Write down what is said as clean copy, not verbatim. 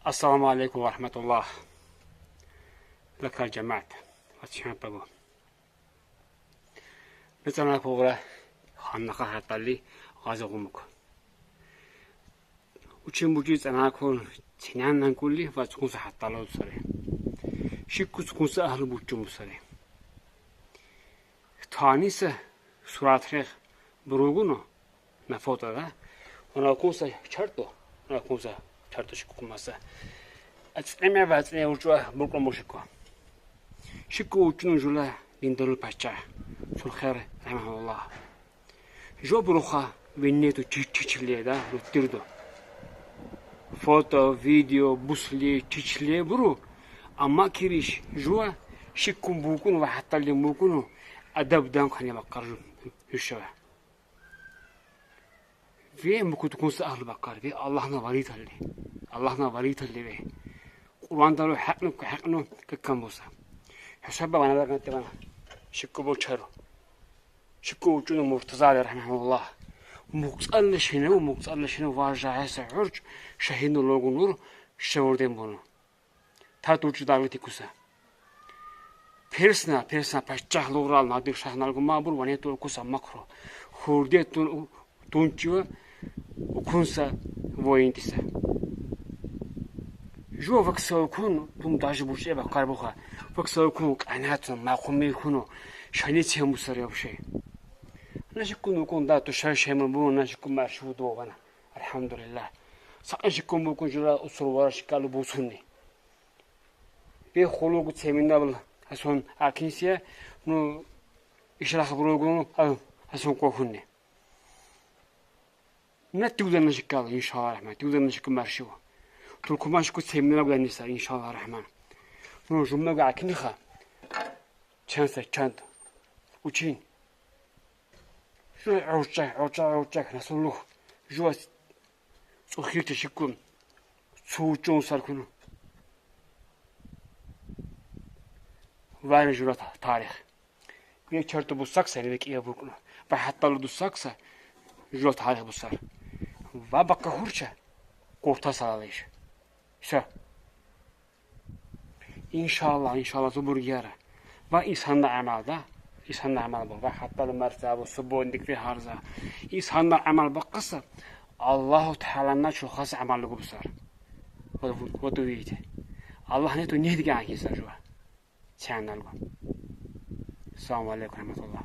السلام عليكم ورحمة الله. لك الجماعة واتشان بابو نتنا كورة خانقة هتالي غازقومك وشين بوجيز أنا أكون تنان نقولي واتكون سحتالو سري شكو تكون سأهل بوجوم سري تانيس سراتريخ بروغونو نفوتا ده ونكون سشرطو ونكون سشرطو شكو مسا أتسمع بعدين وجوه بكرة مشكو شكو وجنو جلا بندر البشر في الخير رحمه الله جو بروخا بينيتو تشيلي ده روتيردو فوتو فيديو بوسلي تشيلي برو أما كريش جوا شكو بوكون وحتى اللي بوكونو أدب دام خلينا بقرر الشباب في ممكن تكون سهل بقر في اللهنا بريت اللي به قرآن دارو حقنو كم بوسا حسب وانا بقى تبنا شكو بوشرو شكو وجود مرتضى رحمه الله مقصل شنو واجه سعرج شهين لوغو نور شوردين بونو تاتوج دارتي كوسا بيرسنا باشجاه لورال نادر شاهنالغو مابور وانيتو كوسا ماكرو خوردي تونچو وكونسا وينتسا جو فكسو كون توم داج بوشي بقار بوخا فكسو كون قنات ما قومي كونو شانيتي مسري وشي نشكو كون داتو شاشه مبو نشكو مارشودو وانا الحمد لله سانشكو مكون جرا اصول ورش قالو بوسوني بي خلوق تيمينابل حسون اكنسيا نو اشراح بروغون حسون كوخني نتوزن نشكال ان شاء الله الرحمن توزن نشكو مارشو تركمان شكو تيمنا بلا نساء إن شاء الله الرحمن نو جمع قاعد نخا چند وچين شو عوجاك نسولوه جوا سخير تشكون سوچون سركونو وين جرات تاريخ bir çarptı bulsak senelik iyi bulkunu ve hatta ludusaksa jot tarih bulsar ve bakka hurça korta sağlayış şa inşallah zubur yara ve insanda amal bu ve hatta mertebe subondik ve harza insanda amal bakkasa Allahu Teala'na çok has amallı bulsar ve duyuyor Allah ne to ne diye anki sarjwa channel Assalamu alaikum warahmatullah